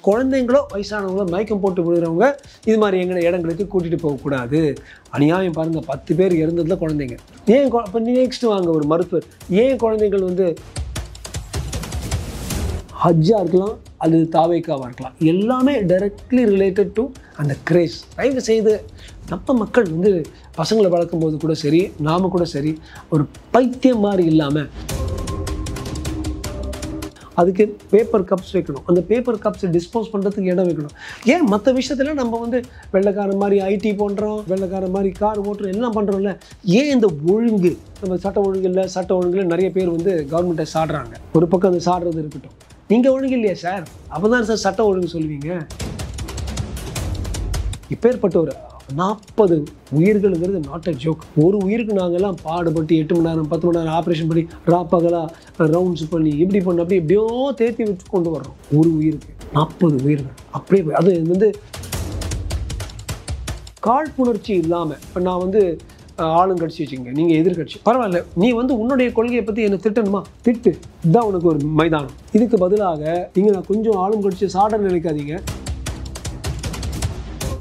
குழந்தைங்களோ வயசானவங்களோ மயக்கம் போட்டு விழுகிறவங்க இது மாதிரி இடங்களுக்கு கூட்டிகிட்டு போகக்கூடாது. அநியாயம் பாருங்கள், 10 பேர் இறந்ததில் குழந்தைங்க. ஏன் இப்போ நெக்ஸ்ட் வாங்க ஒரு மருத்துவர், ஏன் குழந்தைகள் வந்து ஹஜ்ஜாக இருக்கலாம் அல்லது தாவேக்காவாக இருக்கலாம், எல்லாமே டைரக்ட்லி ரிலேட்டட் டு அந்த கிரேஸ். தயவு செய்து நம்ம மக்கள் வந்து பசங்களை வளர்க்கும் போது கூட சரி, நாம் கூட சரி, ஒரு பைத்தியம் மாதிரி இல்லாமல் அதுக்கு பேப்பர் கப்ஸ் வைக்கணும். அந்த பேப்பர் கப்ஸை டிஸ்போஸ் பண்ணுறதுக்கு இடம் வைக்கணும். ஏன் மற்ற விஷயத்தில் நம்ம வந்து வெள்ளைக்காரன் மாதிரி ஐடி பண்ணுறோம், வெள்ளைக்காரன் மாதிரி கார் ஓட்டுறோம், எல்லாம் பண்ணுறோம்ல. ஏன் இந்த ஒழுங்கு, நம்ம சட்ட ஒழுங்கில் நிறைய பேர் வந்து கவர்மெண்ட்டை சாடுறாங்க. ஒரு பக்கம் அந்த சாடுறது இருக்கட்டும், நீங்கள் ஒழுங்கு இல்லையா சார், அப்போ தான் சார் சட்டம் ஒழுங்கு சொல்லுவீங்க. இப்பேற்பட்ட ஒரு 40 உயிர்களுங்கிறது நாட் அ ஜோக். ஒரு உயிருக்கு நாங்கள்லாம் பாடுபட்டு 8 மணி நேரம் 10 மணி நேரம் ஆப்ரேஷன் பண்ணி ராப்பகலாக ரவுண்ட்ஸ் பண்ணி இப்படி பண்ணி அப்படி எப்படியோ தேர்த்தி வச்சு கொண்டு வர்றோம். ஒரு உயிருக்கு 40 உயிர்கள் அப்படியே. அது வந்து காழ்ப்புணர்ச்சி இல்லாமல், இப்போ நான் வந்து ஆளுங்கட்சி வச்சுக்கோங்க, நீங்கள் எதிர்கட்சி, பரவாயில்ல, நீ வந்து உன்னுடைய கொள்கையை பற்றி என்னை திட்டணுமா, திட்டு, இதுதான் உனக்கு ஒரு மைதானம். இதுக்கு பதிலாக நீங்கள் நான் கொஞ்சம் ஆளுங்கட்சி சாட நினைக்காதீங்க.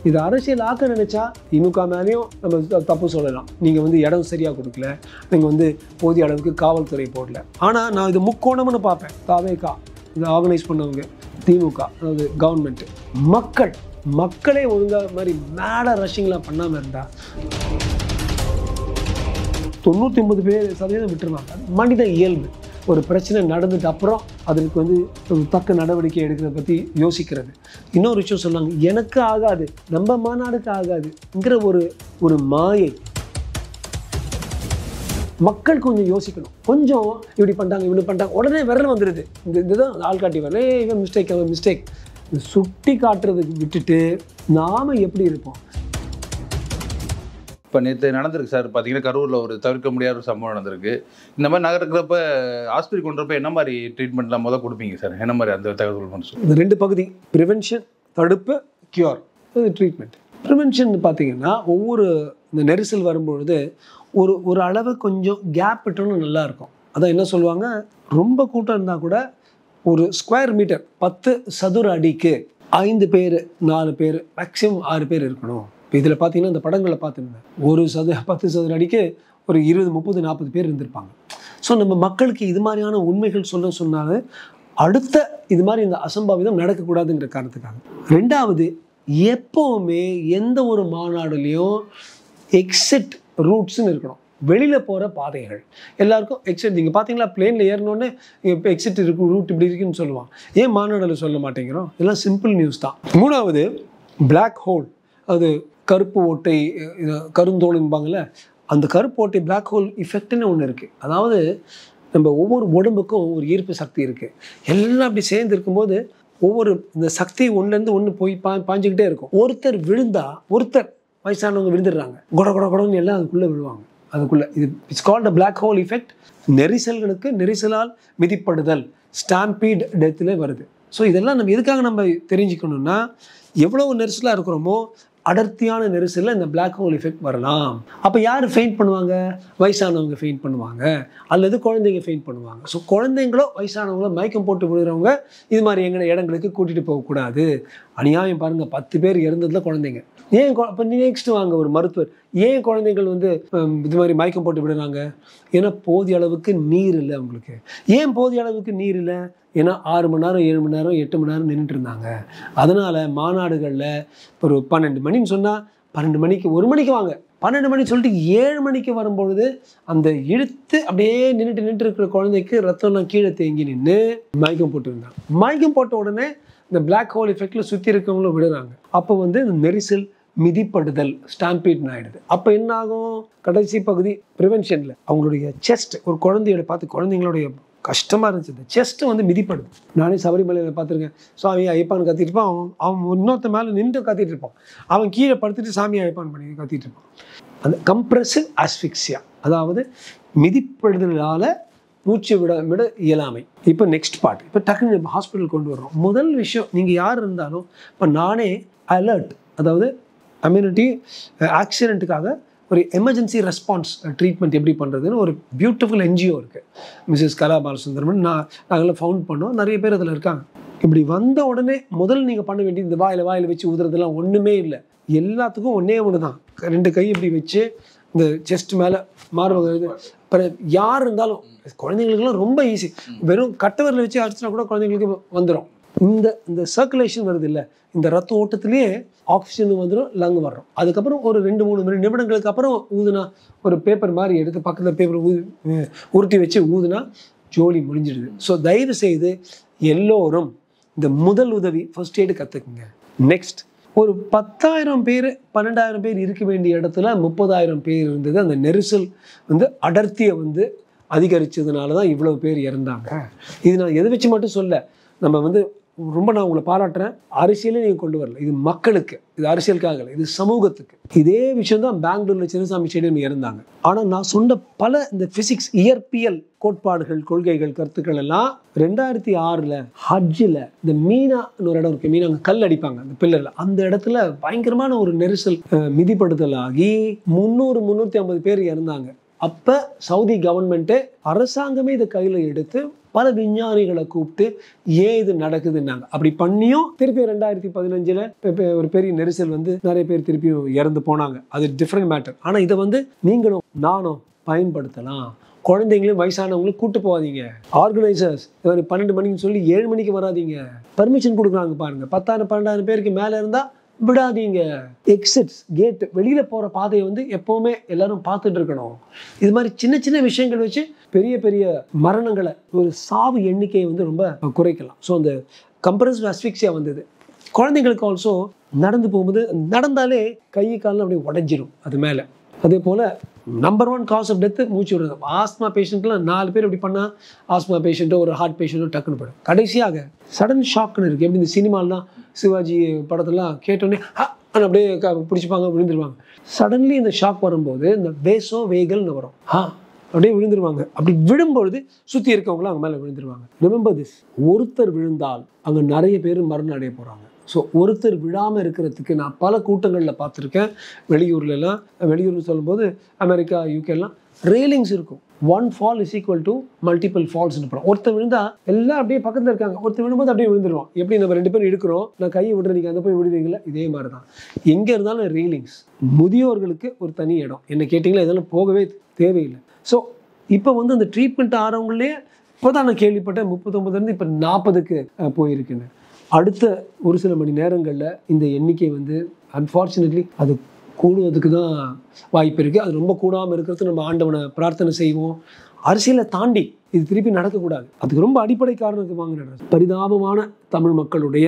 இது அரசியல் ஆக்க நினைச்சா திமுக மேலேயும் நம்ம தப்பு சொல்லலாம். நீங்கள் வந்து இடம் சரியாக கொடுக்கல, நீங்கள் வந்து போதிய அளவுக்கு காவல்துறை போடல. ஆனால் நான் இது முக்கோணம்னு பார்ப்பேன். தாவேகா இதை ஆர்கனைஸ் பண்ணவங்க, திமுக அதாவது கவர்மெண்ட்டு, மக்களே ஒழுங்காக மாதிரி மேலே ரஷ்ஷிங்லாம் பண்ணாமல் இருந்தால் 99% விட்டுருவாங்க. மனித இயல்பு. ஒரு பிரச்சனை நடந்துட்டு அப்புறம் அதற்கு வந்து தக்க நடவடிக்கை எடுக்கிறத பற்றி யோசிக்கிறது. இன்னொரு விஷயம் சொன்னாங்க, எனக்கு ஆகாது, நம்ம மாநாடுக்கு ஆகாதுங்கிற ஒரு மாயை. மக்கள் கொஞ்சம் யோசிக்கணும். கொஞ்சம் இப்படி பண்ணிட்டாங்க உடனே விரல் வந்துடுது. இதுதான் ஆள்காட்டி வரல, இவன் மிஸ்டேக் சுட்டி காட்டுறதுக்கு விட்டுட்டு நாம் எப்படி இருப்போம். இப்போ நேற்று நடந்திருக்கு சார், பார்த்தீங்கன்னா கரூரில் ஒரு தவிர்க்க முடியாத ஒரு சம்பவம் நடந்திருக்கு. இந்த மாதிரி நகர்க்கிறப்ப ஆஸ்பத்திரி கொண்டுறப்ப என்ன மாதிரி ட்ரீட்மெண்ட்லாம் முதல் கொடுப்பீங்க சார்? என்ன மாதிரி அந்த தகவல் பண்ண இந்த 2 பகுதி, ப்ரிவென்ஷன், தடுப்பு, கியூர், ட்ரீட்மெண்ட். ப்ரிவென்ஷன் பார்த்தீங்கன்னா ஒவ்வொரு இந்த நெரிசல் வரும்பொழுது ஒரு அளவு கொஞ்சம் கேப் விட்டோன்னு நல்லாயிருக்கும். அதான் என்ன சொல்லுவாங்க, ரொம்ப கூட்டம் இருந்தால் கூட ஒரு ஸ்கொயர் மீட்டர் 10 சதுர அடிக்கு 5 பேர் 4 பேர் மேக்ஸிமம் 6 பேர் இருக்கணும். இப்போ இதில் பார்த்தீங்கன்னா இந்த படங்களை பார்த்துருந்தேன், 10 சதுர அடிக்கு ஒரு 20, 30, 40 பேர் இருந்திருப்பாங்க. ஸோ நம்ம மக்களுக்கு இது மாதிரியான உண்மைகள் சொன்னாலும் அடுத்த இது மாதிரி இந்த அசம்பாவிதம் நடக்கக்கூடாதுங்கிற காரணத்துக்காக. 2வது, எப்போவுமே எந்த ஒரு மாநாடுலேயும் எக்ஸிட் ரூட்ஸ்ன்னு இருக்கணும். வெளியில் போகிற பாதைகள் எல்லாருக்கும் எக்ஸிட். நீங்கள் பார்த்தீங்களா, பிளேனில் ஏறினோடனே இப்போ எக்ஸிட் இருக்கும், ரூட் இப்படி இருக்குன்னு சொல்லுவான். ஏன் மாநாடில் சொல்ல மாட்டேங்கிறோம்? இதெல்லாம் சிம்பிள் நியூஸ் தான். 3வது, பிளாக் ஹோல், அது கருப்பு ஓட்டை, கருந்தோலும்பாங்கள்ல, அந்த கருப்பு ஓட்டை பிளாக் ஹோல் இஃபெக்ட்னு ஒன்று இருக்குது. அதாவது நம்ம ஒவ்வொரு உடம்புக்கும் ஒரு ஈர்ப்பு சக்தி இருக்குது. எல்லாம் அப்படி சேர்ந்து இருக்கும்போது ஒவ்வொரு இந்த சக்தி ஒன்றுலேருந்து ஒன்று போய் பாஞ்சிக்கிட்டே இருக்கும். ஒருத்தர் விழுந்தா, ஒருத்தர் வயசானவங்க விழுந்துடுறாங்க, கொடன்னு எல்லாம் அதுக்குள்ளே விழுவாங்க. அதுக்குள்ளே இது it's called a black hole effect. நெரிசலால் மிதிப்படுதல், ஸ்டாம்பீட் டெத்தில் வருது. ஸோ இதெல்லாம் நம்ம எதுக்காக நம்ம தெரிஞ்சுக்கணுன்னா, எவ்வளோ நெரிசலாக இருக்கிறோமோ அடர்த்தியான நெரிசலில் இந்த பிளாக் ஹோல் எஃபெக்ட் வரலாம். அப்போ யார் ஃபெயிண்ட் பண்ணுவாங்க? வயசானவங்க ஃபெயிண்ட் பண்ணுவாங்க அல்லது குழந்தைங்க ஃபெயிண்ட் பண்ணுவாங்க. ஸோ குழந்தைங்களோ வயசானவங்களோ மயக்கம் போட்டு விழுகிறவங்க இது மாதிரி இடங்களுக்கு கூட்டிகிட்டு போகக்கூடாது. அநியாயம் பாருங்கள், 10 பேர் இறந்ததில் குழந்தைங்க. ஏன் இப்போ நெக்ஸ்ட் வாங்க ஒரு மருத்துவர், ஏன் குழந்தைகள் வந்து இது மாதிரி மயக்கம் போட்டு விடுறாங்க? ஏன்னா போதிய அளவுக்கு நீர் இல்லை அவங்களுக்கு. ஏன் போதிய அளவுக்கு நீர் இல்லை? ஏன்னா 6 மணி நேரம் 7 மணி நேரம் 8 மணி நேரம் நின்றுட்டு இருந்தாங்க. அதனால் மாநாடுகளில் ஒரு 12 மணின்னு சொன்னால் 12 மணிக்கு 1 மணிக்கு வாங்க, 12 மணி சொல்லிட்டு 7 மணிக்கு வரும்பொழுது அந்த இழுத்து அப்படியே நின்றுட்டு இருக்கிற குழந்தைக்கு ரத்தம்லாம் கீழே தேங்கி நின்று மயக்கம் போட்டுருந்தாங்க. மயக்கம் போட்ட உடனே இந்த பிளாக் ஹோல் எஃபெக்டில் சுற்றி இருக்கவங்களும் விடுறாங்க. அப்போ வந்து இந்த நெரிசல் மிதிப்படுதல் ஸ்டாம்பீட்னு ஆகிடுது. அப்போ என்ன ஆகும்? கடைசி பகுதி ப்ரிவென்ஷனில் அவங்களுடைய செஸ்ட், ஒரு குழந்தையோட பார்த்து குழந்தைங்களுடைய கஷ்டமாக இருந்துச்சு, இந்த செஸ்ட்டு வந்து மிதிப்படுது. நானே சபரிமலையில் பார்த்துருக்கேன், சாமி ஐயப்பான்னு கத்திட்டு இருப்பான், அவன் இன்னொருத்த மேலே நின்று கத்திட்டு இருப்பான், அவன் கீழே படுத்துட்டு சாமி ஐயப்பான் பண்ணி கத்திட்டு இருப்பான். அந்த கம்ப்ரெசிவ் ஆஸ்ஃபிக்சியா, அதாவது மிதிப்படுதலால் மூச்சு விட இயலாமை. இப்போ நெக்ஸ்ட் பார்ட், இப்போ டக்குன்னு ஹாஸ்பிட்டல் கொண்டு வர்றோம். முதல் விஷயம், நீங்கள் யார் இருந்தாலும் இப்போ நானே அலர்ட், அதாவது கம்யூனிட்டி ஆக்சிடென்ட்டுக்காக ஒரு எமர்ஜென்சி ரெஸ்பான்ஸ் ட்ரீட்மெண்ட் எப்படி பண்ணுறதுன்னு ஒரு பியூட்டிஃபுல் என்ஜிஓ இருக்குது, மிஸ்ஸஸ் கலா பாலசுந்தரமன். நாங்களாம் ஃபவுண்ட் பண்ணோம், நிறைய பேர் அதில் இருக்காங்க. இப்படி வந்த உடனே முதல்ல நீங்கள் பண்ண வேண்டியது இந்த வாயில் வச்சு ஊதுறதுலாம் ஒன்றுமே இல்லை. எல்லாத்துக்கும் ஒன்றே ஒன்று தான். 2 கை இப்படி வச்சு இந்த செஸ்ட் மேலே மார்பு. யார் இருந்தாலும் குழந்தைங்களுக்குலாம் ரொம்ப ஈஸி. வெறும் கட்டவரில் வச்சு அடிச்சுனா கூட குழந்தைங்களுக்கு வந்துடும். இந்த சர்க்குலேஷன் வருது இல்லை, இந்த ரத்த ஓட்டத்திலேயே ஆக்சிஜன் வந்துடும், லங் வர்றோம். அதுக்கப்புறம் ஒரு 2-3 நிமிடங்களுக்கு அப்புறம் ஊதுனா, ஒரு பேப்பர் மாதிரி எடுத்து பக்கத்தில் பேப்பர் உருட்டி வச்சு ஊதுனா ஜோலி முடிஞ்சிடுது. ஸோ தயவு செய்து எல்லோரும் இந்த முதல் உதவி ஃபர்ஸ்ட் எய்டு கற்றுக்குங்க. நெக்ஸ்ட், ஒரு 10,000 பேர் 12,000 பேர் இருக்க வேண்டிய இடத்துல 30,000 பேர் இருந்தது. அந்த நெரிசல் அடர்த்தியை அதிகரித்ததுனால தான் இவ்வளோ பேர் இறந்தாங்க. இது நான் எதை வச்சு மட்டும் சொல்ல, நம்ம ரொம்ப நான் உங்களை பாராட்டுறேன். அரசியலே நீங்கள் கொண்டு வரல, இது மக்களுக்கு, இது அரசியலுக்காக இல்லை, இது சமூகத்துக்கு. இதே விஷயம் தான் பெங்களூரில் சின்னசாமி ஸ்டேடியம் இறந்தாங்க. ஆனால் நான் சொன்ன பல இந்த பிசிக்ஸ், இயற்பியல் கோட்பாடுகள், கொள்கைகள், கருத்துக்கள் எல்லாம் 2006 ஹஜ்ஜில் இந்த மீனான்னு ஒரு இடம் இருக்கு, மீனா அங்கே கல் அடிப்பாங்க அந்த பில்லரில், அந்த இடத்துல பயங்கரமான ஒரு நெரிசல் மிதிப்படுத்தல் ஆகி 300-350 பேர் இறந்தாங்க. அப்போ சவுதி கவர்மெண்ட்டு, அரசாங்கமே இதை கையில் எடுத்து பல விஞ்ஞானிகளை கூப்பிட்டு ஏன் இது நடக்குதுன்னாங்க. அப்படி பண்ணியும் திருப்பி 2015 ஒரு பெரிய நெரிசல் நிறைய பேர் திருப்பியும் இறந்து போனாங்க. அது டிஃப்ரெண்ட் மேட்டர். ஆனால் இதை நீங்களும் நானும் பயன்படுத்தலாம். குழந்தைங்களையும் வயசானவங்களும் கூட்டு போகாதீங்க. ஆர்கனைசர்ஸ் 12 மணிக்கு சொல்லி 7 மணிக்கு வராதிங்க. பர்மிஷன் கொடுக்குறாங்க பாருங்க. 10,000-12,000 பேருக்கு மேலே இருந்தால் விடாதீங்க. எக்ஸிட்ஸ், கேட், வெளியில் போகிற பாதையை எப்போவுமே எல்லாரும் பார்த்துட்டு இருக்கணும். இது மாதிரி சின்ன சின்ன விஷயங்கள் வச்சு பெரிய பெரிய மரணங்களை, ஒரு சாவு எண்ணிக்கையை ரொம்ப குறைக்கலாம். ஸோ அந்த கம்ப்ரசிவ் அஸ்ஃபிக்சியா குழந்தைங்களுக்கு ஆல்சோ நடந்து போகும்போது நடந்தாலே கை காலில் அப்படியே உடஞ்சிடும் அது மேலே. அதே போல் நம்பர் 1 காஸ் ஆஃப் டெத்து மூச்சு விடுறது. ஆஸ்மா பேஷண்ட்லாம் 4 பேர் இப்படி பண்ணால் ஆஸ்மா பேஷண்ட்டோ ஒரு ஹார்ட் பேஷண்ட்டோ டக்குன்னு போயிடும். கடைசியாக சடன் ஷாக்னு இருக்குது. எப்படி இந்த சினிமாலாம் சிவாஜி படத்தெல்லாம் கேட்டோடனே அப்படியே பிடிச்சிப்பாங்க, விழுந்துருவாங்க. சடன்லி இந்த ஷாக் வரும்போது இந்த வேசோ வேகல்னு வரும், அப்படியே விழுந்துருவாங்க. அப்படி விழும்பொழுது சுற்றி இருக்கவங்களும் அவங்க மேலே விழுந்துருவாங்க. ரிமெம்பர் திஸ், ஒருத்தர் விழுந்தால் அங்கே நிறைய பேர் மரணம் அடைய போகிறாங்க. ஸோ ஒருத்தர் விழாமல் இருக்கிறதுக்கு நான் பல கூட்டங்களில் பார்த்துருக்கேன். வெளியூர்னு சொல்லும்போது அமெரிக்கா, யூகேலாம் ரெயிலிங்ஸ் இருக்கும். 1 fall is equal to multiple falls. ஒருத்தர் விழுந்தா எல்லாம் அப்படியே பக்கத்தில் இருக்காங்க, ஒருத்தர் விழும்போது அப்படியே விழுந்துருவோம். எப்படி நம்ம 2 பேரும் இருக்கிறோம், நான் கையை விடுறேன், நீங்கள் அந்த போய் விடுவீங்களா, இதே மாதிரி தான். எங்கே இருந்தாலும் ரெயிலிங்ஸ். முதியோர்களுக்கு ஒரு தனி இடம். என்ன கேட்டிங்களா, இதெல்லாம் போகவே தேவையில்லை. ஸோ இப்போ அந்த ட்ரீட்மெண்ட் ஆகிறவங்களே இப்போ தான் நான் கேள்விப்பட்டேன் 39 இப்போ 40க்கு போயிருக்குன்னு. அடுத்த ஒரு சில மணி நேரங்களில் இந்த எண்ணிக்கை அன்ஃபார்ச்சுனேட்லி அது கூடுவதுக்கு தான் வாய்ப்பு இருக்குது. அது ரொம்ப கூடாமல் இருக்கிறது நம்ம ஆண்டவனை பிரார்த்தனை செய்வோம். அரசியலை தாண்டி இது திருப்பி நடக்கக்கூடாது. அதுக்கு ரொம்ப அடிப்படை காரணத்துக்கு வாங்கின பரிதாபமான தமிழ் மக்களுடைய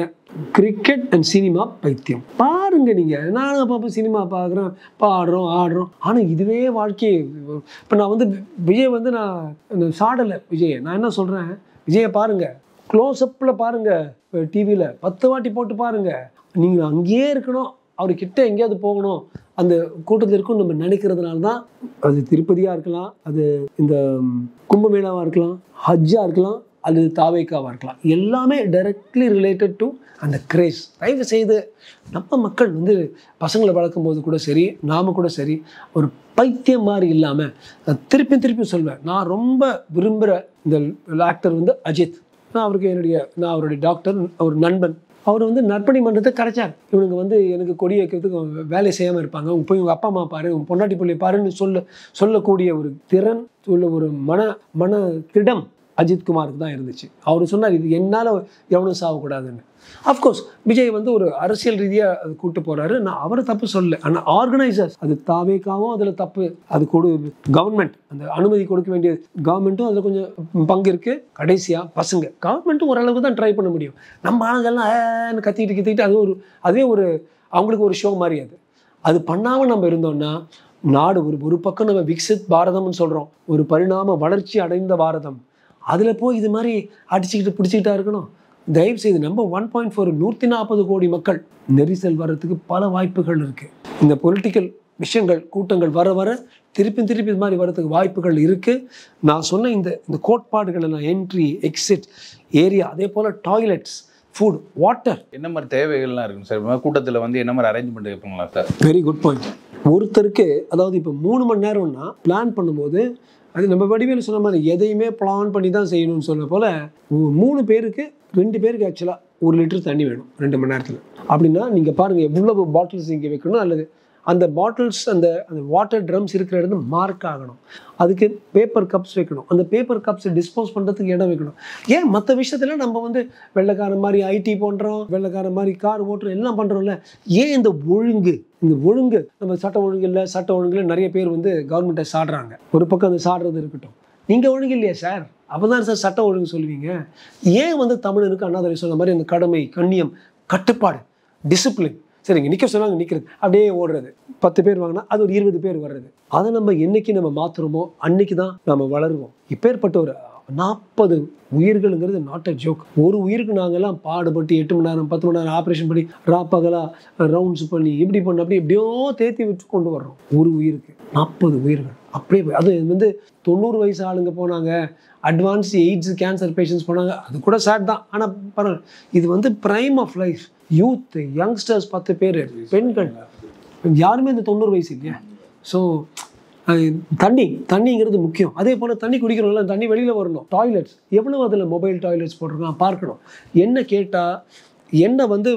கிரிக்கெட் அண்ட் சினிமா பைத்தியம். பாருங்க, நீங்கள் நானும் அப்போ சினிமா பார்க்குறேன், பாடுறோம், ஆடுறோம். ஆனால் இதுவே வாழ்க்கையை இப்போ நான் விஜய் நான் சாடலை விஜயை. நான் என்ன சொல்கிறேன், விஜயை பாருங்கள், க்ளோஸ்அப்பில் பாருங்கள், டிவியில் 10 வாட்டி போட்டு பாருங்கள். நீங்கள் அங்கேயே இருக்கணும், அவர்கிட்ட எங்கேயாவது போகணும், அந்த கூட்டத்தில் இருக்கும் நம்ம நினைக்கிறதுனால தான். அது திருப்பதியாக இருக்கலாம், அது இந்த கும்பமேளாவாக இருக்கலாம், ஹஜ்ஜாக இருக்கலாம், அல்லது தாவேக்காவாக இருக்கலாம். எல்லாமே டைரக்ட்லி ரிலேட்டட் டு அந்த கிரேஸ். தயவு செய்து நம்ம மக்கள் பசங்களை வளர்க்கும் போது கூட சரி, நாம கூட சரி, ஒரு பைத்தியம் மாதிரி இல்லாமல், நான் திருப்பி சொல்வேன், நான் ரொம்ப விரும்புகிற இந்த ஆக்டர் அஜித். நான் அவருடைய டாக்டர், ஒரு நண்பன். அவர் நற்பணி மன்றத்தை கரைச்சார். இவனுங்க எனக்கு கொடி வைக்கிறதுக்கு வேலை செய்யாமல் இருப்பாங்க, உங்க போய் உங்கள் அப்பா அம்மா பாரு, உங்கள் பொண்டாட்டி பிள்ளை பாருன்னு சொல்லக்கூடிய ஒரு திறன் உள்ள ஒரு மன திடம் அஜித்குமாருக்கு தான் இருந்துச்சு. அவர் சொன்னார், இது என்னால் எவனும் சாகக்கூடாதுன்னு. அஃப்கோர்ஸ் விஜய் ஒரு அரசியல் ரீதியாக அது கூட்டு போகிறாரு. நான் அவரை தப்பு சொல்லலை. ஆனால் ஆர்கனைசர்ஸ், அது தாவேக்காவும் அதில் தப்பு. அது கவர்மெண்ட் அந்த அனுமதி கொடுக்க வேண்டிய கவர்மெண்ட்டும் அதில் கொஞ்சம் பங்கு இருக்குது. கடைசியாக பசங்க கவர்மெண்ட்டும் ஓரளவுக்கு தான் ட்ரை பண்ண முடியும். நம்ம ஆளுங்கள்லாம் கத்திக்கிட்டு அதுவே ஒரு அவங்களுக்கு ஒரு ஷோ மாதிரி. அது பண்ணாமல் நம்ம இருந்தோம்னா நாடு ஒரு பக்கம் நம்ம விக்சித் பாரதம்னு சொல்கிறோம், ஒரு பரிணாம வளர்ச்சி அடைந்த பாரதம். அதில் போய் இது மாதிரி அடிச்சுக்கிட்டு பிடிச்சிக்கிட்டா இருக்கணும். தயவு செய்து நம்ம 1.4 140 கோடி மக்கள், நெரிசல் வர்றதுக்கு பல வாய்ப்புகள் இருக்குது. இந்த பொலிட்டிக்கல் விஷயங்கள் கூட்டங்கள் வர திருப்பி இது மாதிரி வர்றதுக்கு வாய்ப்புகள் இருக்குது. நான் சொன்ன இந்த கோட்பாடுகள் எல்லாம், என்ட்ரி, எக்ஸிட் ஏரியா, அதே போல் டாய்லெட்ஸ், ஃபுட், வாட்டர், என்ன மாதிரி தேவைகள்லாம் இருக்குங்க சார் கூட்டத்தில் என்ன மாதிரி அரேஞ்ச்மெண்ட் இருக்குங்களா சார்? Very good point. ஒருத்தருக்கு அதாவது இப்போ 3 மணி நேரம்னா பிளான் பண்ணும்போது, அது நம்ம வடிவேல் சொன்ன மாதிரி எதையுமே பிளான் பண்ணி தான் செய்யணும்னு சொன்ன போல் 3 பேருக்கு 2 பேருக்கு ஆக்சுவலாக 1 லிட்டர் தண்ணி வேணும் 2 மணி நேரத்தில். அப்படின்னா நீங்கள் பாருங்கள் எவ்வளவு பாட்டில்ஸ் இங்கே வைக்கணும், அல்லது அந்த பாட்டில்ஸ் அந்த வாட்டர் ட்ரம்ஸ் இருக்கிற இடத்துல மார்க் ஆகணும். அதுக்கு பேப்பர் கப்ஸ் வைக்கணும், அந்த பேப்பர் கப்ஸை டிஸ்போஸ் பண்ணுறதுக்கு இடம் வைக்கணும். ஏன் மற்ற விஷயத்தில் நம்ம வந்து வெள்ளைக்காரன் மாதிரி ஐடி பண்ணுறோம், வெள்ளைக்காரன் மாதிரி கார் ஓட்டுறோம், எல்லாம் பண்ணுறோம்ல. ஏன் இந்த ஒழுங்கு நம்ம சட்ட ஒழுங்கில் நிறைய பேர் வந்து கவர்மெண்ட்டை சாடுறாங்க. ஒரு பக்கம் அந்த சாடுறது இருக்கட்டும், நீங்கள் ஒழுங்கு இல்லையா சார், அப்போ தான் சார் சட்டம் ஒழுங்கு சொல்லுவீங்க. ஏன் வந்து தமிழனுக்கு அண்ணாதுரை சொன்ன மாதிரி அந்த கடமை, கண்ணியம், கட்டுப்பாடு, டிசிப்ளின், சரிங்க நிற்க சொன்னாங்க நிற்கிறது, அப்படியே ஓடுறது. 10 பேர் வாங்கினா அது ஒரு 20 பேர் வர்றது. அதை நம்ம என்னைக்கு நம்ம மாற்றுறோமோ அன்னைக்கு தான் நம்ம வளருவோம். இப்பேற்பட்ட ஒரு 40 உயிர்களுங்கிறது நாட் அ ஜோக். ஒரு உயிருக்கு நாங்கள்லாம் பாடுபட்டு 8 மணி நேரம் 10 மணி நேரம் ஆப்ரேஷன் பண்ணி ராப்பகலாக ரவுண்ட்ஸ் பண்ணி இப்படி பண்ணி அப்படி எப்படியோ தேத்தி விட்டு கொண்டு வர்றோம். ஒரு உயிருக்கு 40 உயிர்கள் அப்படியே. அது வந்து 90 வயசு ஆளுங்க போனாங்க, அட்வான்ஸ் எய்ட்ஸ் கேன்சர் பேஷண்ட்ஸ் போனாங்க, அது கூட சேட் தான். ஆனால் பரவாயில்ல, இது வந்து prime of life. Youth youngsters 10 பேர், பெண்கள் யாருமே இந்த 90 வயசு இல்லையா. ஸோ தண்ணிங்கிறது முக்கியம். அதே போல் தண்ணி குடிக்கிறோம்ல, தண்ணி வெளியில் வரணும். டாய்லெட்ஸ் எவ்வளோ அதில் மொபைல் டாய்லெட்ஸ் போட்டிருக்கான் பார்க்கணும். என்ன கேட்டால் என்ன வந்து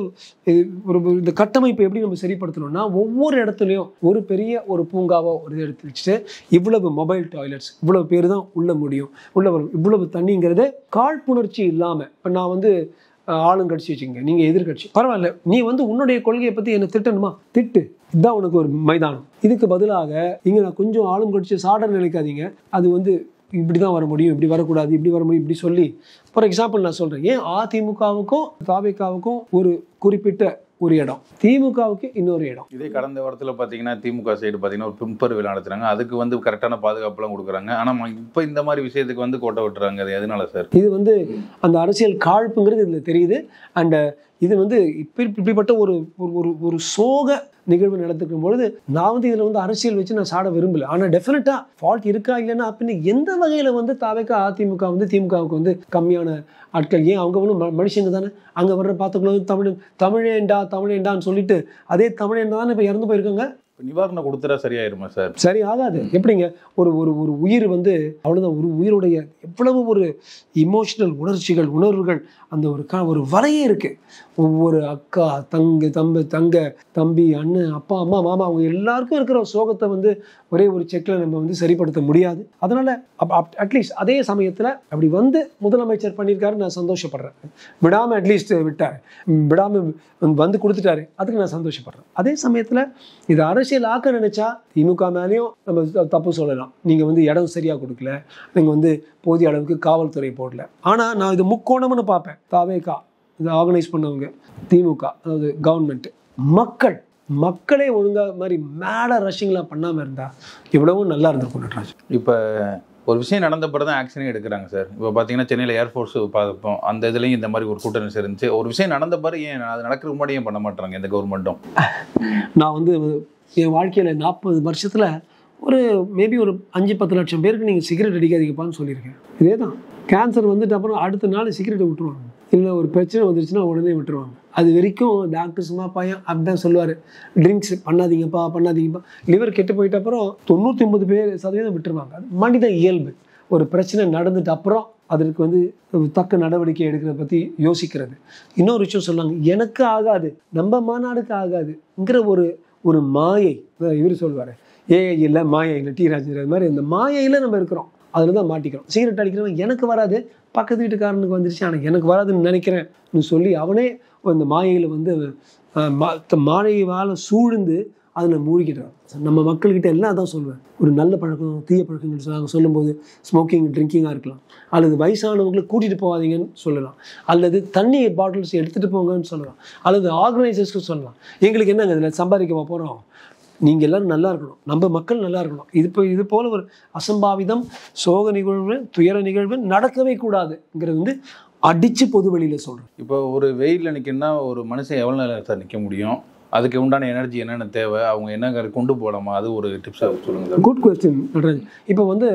இந்த கட்டமைப்பு எப்படி நம்ம சரிப்படுத்தணும்னா, ஒவ்வொரு இடத்துலையும் ஒரு பெரிய ஒரு பூங்காவோ ஒரு எடுத்து வச்சுட்டு இவ்வளவு மொபைல் டாய்லெட்ஸ், இவ்வளவு பேர் தான் உள்ள முடியும், உள்ள வரும், இவ்வளவு தண்ணிங்கிறது காழ்ப்புணர்ச்சி இல்லாமல். இப்போ நான் வந்து ஆளுங்கட்சி வச்சுங்க, நீங்கள் எதிர்கட்சி, பரவாயில்ல, நீ வந்து உன்னுடைய கொள்கையை பற்றி என்னை திட்டணுமா, திட்டு, இதுதான் உனக்கு ஒரு மைதானம். இதுக்கு பதிலாக இங்கே நான் கொஞ்சம் ஆளுங்கட்சி சாட நினைக்காதீங்க, அது வந்து இப்படி தான் வர முடியும், இப்படி வரக்கூடாது, இப்படி வர முடியும், இப்படி சொல்லி. ஃபார் எக்ஸாம்பிள் நான் சொல்கிறேன், ஏன் அதிமுகவுக்கும் தாவேகாவுக்கும் ஒரு குறிப்பிட்ட ஒரு இடம், திமுகவுக்கு இன்னொரு இடம். இதே கடந்த வாரத்தில் பார்த்தீங்கன்னா திமுக சைடு பார்த்தீங்கன்னா ஒரு பிம்பர் விழா நடத்துறாங்க, அதுக்கு வந்து கரெக்டான பாதுகாப்புலாம் கொடுக்குறாங்க. ஆனால் இப்போ இந்த மாதிரி விஷயத்துக்கு வந்து கோட்டை விட்டுறாங்க. அது எதனால சார்? இது வந்து அந்த அரசியல் காழ்ப்புங்கிறது இதில் தெரியுது. அண்ட் இது வந்து இப்படிப்பட்ட ஒரு ஒரு சோக நிகழ்வு நடத்துக்கும் பொழுது நான் வந்து இதில் வந்து அரசியல் வச்சு நான் சாட விரும்பல. ஆனால் டெஃபினட்டாக ஃபால்ட் இருக்கா இல்லைன்னா அப்படின்னு எந்த வகையில் வந்து தாவேகா அதிமுக வந்து திமுகவுக்கு வந்து கம்மியான ஆட்கள், ஏன் அவங்க வந்து மனுஷங்க தானே. அங்கே வர்ற பார்த்துக்கலாம் தமிழேண்டான்னு சொல்லிட்டு அதே தமிழேண்டா தானே இப்போ இறந்து போயிருக்காங்க. நிவாரணம் கொடுத்துட்டா சரியாயிருமா சார்? சரி ஆகாது. எப்படிங்க ஒரு ஒரு ஒரு உயிர் வந்து அவ்வளோதான். ஒரு உயிருடைய எவ்வளவு ஒரு இமோஷனல் உணர்ச்சிகள், உணர்வுகள், அந்த ஒரு வரையே இருக்கு. ஒவ்வொரு அக்கா, தம்பி, அண்ணன், அப்பா, அம்மா, மாமா, அவங்க எல்லாருக்கும் இருக்கிற சோகத்தை வந்து ஒரே ஒரு செக்கில் நம்ம வந்து சரிப்படுத்த முடியாது. அதனால அட்லீஸ்ட் அதே சமயத்தில் அப்படி வந்து முதலமைச்சர் பண்ணியிருக்காரு, நான் சந்தோஷப்படுறேன். விடாமல் அட்லீஸ்ட் விட்டார், விடாமல் வந்து கொடுத்துட்டாரு, அதுக்கு நான் சந்தோஷப்படுறேன். அதே சமயத்தில் இது அரசியல் ஆக்க நினைச்சா திமுக மேலேயும் நம்ம தப்பு சொல்லலாம். நீங்கள் வந்து இடம் சரியாக கொடுக்கல, நீங்கள் வந்து போதிய அளவுக்கு காவல்துறை போடல. ஆனால் நான் இது முக்கோணம்னு பார்ப்பேன். தாவேகா இதை ஆர்கனைஸ் பண்ணவங்க, திமுக அதாவது கவர்மெண்ட், மக்களே ஒழுங்காக மாதிரி மேலே ரஷ்ஷிங்லாம் பண்ணாமல் இருந்தால் எவ்வளவும் நல்லா இருந்திருக்கும் நடராஜ். இப்போ ஒரு விஷயம் நடந்த பிறகு தான் ஆக்ஷனே எடுக்கிறாங்க சார். இப்போ பார்த்தீங்கன்னா சென்னையில் ஏர்ஃபோர்ஸ் பார்ப்போம், அந்த இதுலேயும் இந்த மாதிரி ஒரு கூட்டணி இருந்துச்சு. ஒரு விஷயம் நடந்த பிறகு ஏன் அது நடக்கிற முன்னாடி ஏன் பண்ண மாட்டாங்க இந்த கவர்மெண்ட்டும்? நான் வந்து என் வாழ்க்கையில் 40 வருஷத்தில் மேபி ஒரு 5-10 லட்சம் பேருக்கு நீங்கள் சிகரெட் அடிக்காதீங்கப்பான்னு சொல்லியிருக்கேன். இதே தான். கேன்சர் வந்துட்டு அப்புறம் அடுத்த நாள் சிகரெட்டை விட்டுருவாங்க, இல்லை ஒரு பிரச்சனை வந்துருச்சுன்னா உடனே விட்டுருவாங்க. அது வரைக்கும் டாக்டர் சும்மா பையன் அப்படிதான் சொல்லுவார், ட்ரிங்க்ஸ் பண்ணாதீங்கப்பா. லிவர் கெட்டு போயிட்ட அப்புறம் 99% விட்டுருவாங்க. அது மனித இயல்பு. ஒரு பிரச்சனை நடந்துட்டு அப்புறம் அதற்கு வந்து தக்க நடவடிக்கை எடுக்கிறத பற்றி யோசிக்கிறது. இன்னொரு விஷயம் சொல்லாங்க, எனக்கு ஆகாது, நம்ம மாநாடுக்கு ஆகாதுங்கிற ஒரு மாயை. இவர் சொல்லுவார், ஏஐ இல்லை மாயை இல்லை, டி ராஜேந்திர மாதிரி இந்த மாயையில் நம்ம இருக்கிறோம். அதில் தான் மாட்டிக்கிறோம். சிகரெட் அடிக்கிறவன் எனக்கு வராது, பக்கத்து வீட்டுக்காரனுக்கு வந்துருச்சு, ஆனால் எனக்கு வராதுன்னு நினைக்கிறேன்னு சொல்லி அவனே இந்த மாயையில் வந்து மாயையால் சூழ்ந்து அதில் மூழ்கிடுறான். நம்ம மக்கள்கிட்ட எல்லாம் தான் சொல்லுவேன், ஒரு நல்ல பழக்கம் தீய பழக்கங்கள் சொல்லும்போது ஸ்மோக்கிங் ட்ரிங்கிங்காக இருக்கலாம், அல்லது வயசானவங்களை கூட்டிகிட்டு போகாதீங்கன்னு சொல்லலாம், அல்லது தண்ணி பாட்டில்ஸ் எடுத்துகிட்டு போங்கன்னு சொல்லலாம், அல்லது ஆர்கனைசர்ஸ்க்கு சொல்லலாம். எங்களுக்கு என்னங்க இதில் சம்பாதிக்க போகிறோம், நீங்கள் எல்லோரும் நல்லா இருக்கணும், நம்ம மக்கள் நல்லா இருக்கணும். இது போல் ஒரு அசம்பாவிதம், சோக நிகழ்வு, துயர நிகழ்வு நடக்கவே கூடாதுங்கிறது வந்து அடித்து பொது வெளியில் சொல்கிறேன். இப்போ ஒரு வெயிலில் நிற்கணும்னா ஒரு மனுஷன் எவ்வளோ நேரம் சார் நிற்க முடியும்? அதுக்கு உண்டான எனர்ஜி என்னென்ன தேவை, அவங்க என்ன கொண்டு போகலாமா, அது ஒரு டிப்ஸாக சொல்லுங்கள். Good question Natraj. இப்போ வந்து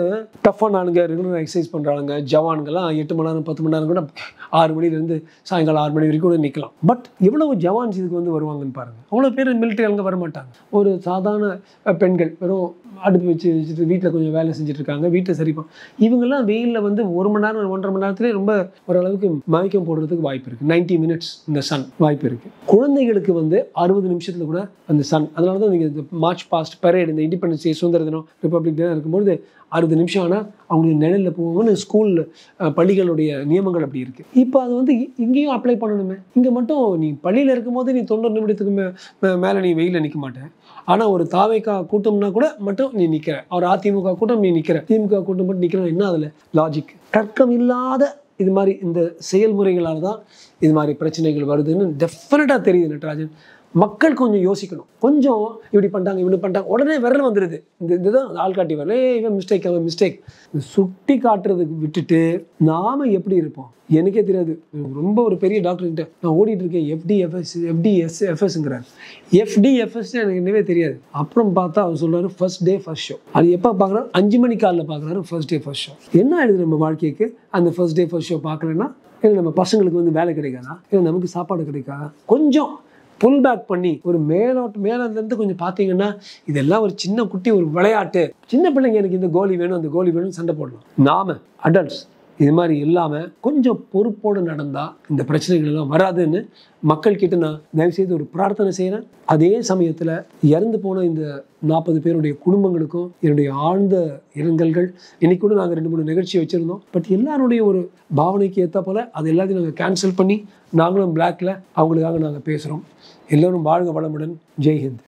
டஃப்பான ஆளுங்க, ரெகுலர் எக்ஸசைஸ் பண்ணுறாங்க, ஜவான்கள்லாம் 8 மணி நேரம் 10 மணி நேரம் கூட 6 மணிலேருந்து சாயங்காலம் 6 மணி வரைக்கும் கூட நிற்கலாம். பட் எவ்வளவு ஜவான்ஸ் இதுக்கு வந்து வருவாங்கன்னு பாருங்கள். அவ்வளோ பேர் மிலிட்டரி ஆளுங்க வரமாட்டாங்க. ஒரு சாதாரண பெண்கள் வெறும் அடுப்பு வச்சுட்டு வீட்டில் கொஞ்சம் வேலை செஞ்சுட்டு இருக்காங்க, வீட்டை சரிப்போம். இவங்கெல்லாம் வெயிலில் வந்து 1 மணி நேரம் 1.5 மணி நேரத்துலேயே ரொம்ப ஓரளவுக்கு மயக்கம் போடுறதுக்கு வாய்ப்பு இருக்குது. 90 minutes இந்த சன் வாய்ப்பு இருக்குது. குழந்தைகளுக்கு வந்து 60 நிமிஷத்தில் கூட அந்த சன். அதனால தான் நீங்கள் இந்த மார்ச் பாஸ்ட் பரேட், இந்த இண்டிபெண்டன்ஸ் டே, சுதந்திர தினம், ரிப்பப்ளிக் டே இருக்கும்போது 60 நிமிஷம் ஆனால் அவங்களுக்கு நிழலில் போவாங்கன்னு ஸ்கூல் பள்ளிகளுடைய நியமங்கள் அப்படி இருக்குது. இப்போ அது வந்து இங்கேயும் அப்ளை பண்ணணுமே. இங்கே மட்டும் நீ பள்ளியில் இருக்கும்போது நீ 90 நிமிடத்துக்கு மேலே நீ வெயிலில் நிற்க மாட்டேன். ஆனால் ஒரு தாவேக்கா கூட்டம்னா கூட மட்டும் நீ நிற்கிற, ஒரு அதிமுக கூட்டம் நீ நிற்கிற, திமுக கூட்டம் மட்டும் நிற்கிற, என்ன அதில் லாஜிக்? தர்க்கம் இல்லாத இது மாதிரி இந்த செயல்முறைகளால் தான் இது மாதிரி பிரச்சனைகள் வருதுன்னு டெஃபினட்டாக தெரியுது நட்ராஜன். மக்கள் கொஞ்சம் யோசிக்கணும். கொஞ்சம் இப்படி பண்ணிட்டாங்க உடனே விரல் வந்துடுது. இதுதான் ஆள்காட்டி வரல, இவன் மிஸ்டேக், அவன் மிஸ்டேக் சுட்டி காட்டுறதுக்கு விட்டுட்டு நாம் எப்படி இருப்போம் எனக்கே தெரியாது. ரொம்ப ஒரு பெரிய டாக்டர்கிட்ட நான் ஓடிட்டு இருக்கேன், FDFSங்கிறார். FDFS எனக்கு என்னவே தெரியாது. அப்புறம் பார்த்தா அவர் சொல்றாரு ஃபர்ஸ்ட் டே ஃபர்ஸ்ட் ஷோ. அது எப்போ பார்க்குறாரு? 5 மணி காலில் பார்க்குறாரு ஃபர்ஸ்ட் டே ஃபர்ஸ்ட் ஷோ. என்ன ஆயிடுது நம்ம வாழ்க்கைக்கு? அந்த ஃபர்ஸ்ட் டே ஃபர்ஸ்ட் ஷோ பார்க்கலன்னா இல்லை நம்ம பசங்களுக்கு வந்து வேலை கிடைக்காதா, இல்லை நமக்கு சாப்பாடு கிடைக்காதா? கொஞ்சம் புல் பேக் பண்ணி ஒரு மேலேருந்து கொஞ்சம் பார்த்தீங்கன்னா இதெல்லாம் ஒரு சின்ன குட்டி ஒரு விளையாட்டு. சின்ன பிள்ளைங்க எனக்கு இந்த கோலி வேணும் அந்த கோலி வேணும் சண்டை போடலாம். நாம அடல்ட்ஸ் இது மாதிரி இல்லாமல் கொஞ்சம் பொறுப்போடு நடந்தால் இந்த பிரச்சனைகள் எல்லாம் வராதுன்னு மக்கள்கிட்ட நான் தயவுசெய்து ஒரு பிரார்த்தனை செய்கிறேன். அதே சமயத்தில் இறந்து போன இந்த 40 பேருடைய குடும்பங்களுக்கும் என்னுடைய ஆழ்ந்த இரங்கல்கள். இன்னைக்கு கூட நாங்கள் 2-3 நிகழ்ச்சி வச்சுருந்தோம். பட் எல்லாருடைய ஒரு பாவனைக்கு ஏற்ற போல் அது எல்லாத்தையும் நாங்கள் கேன்சல் பண்ணி நாங்களும் பிளாக்ல அவங்களுக்காக நாங்கள் பேசுகிறோம். எல்லோரும் வாழ்க வளமுடன். ஜெய்ஹிந்த்.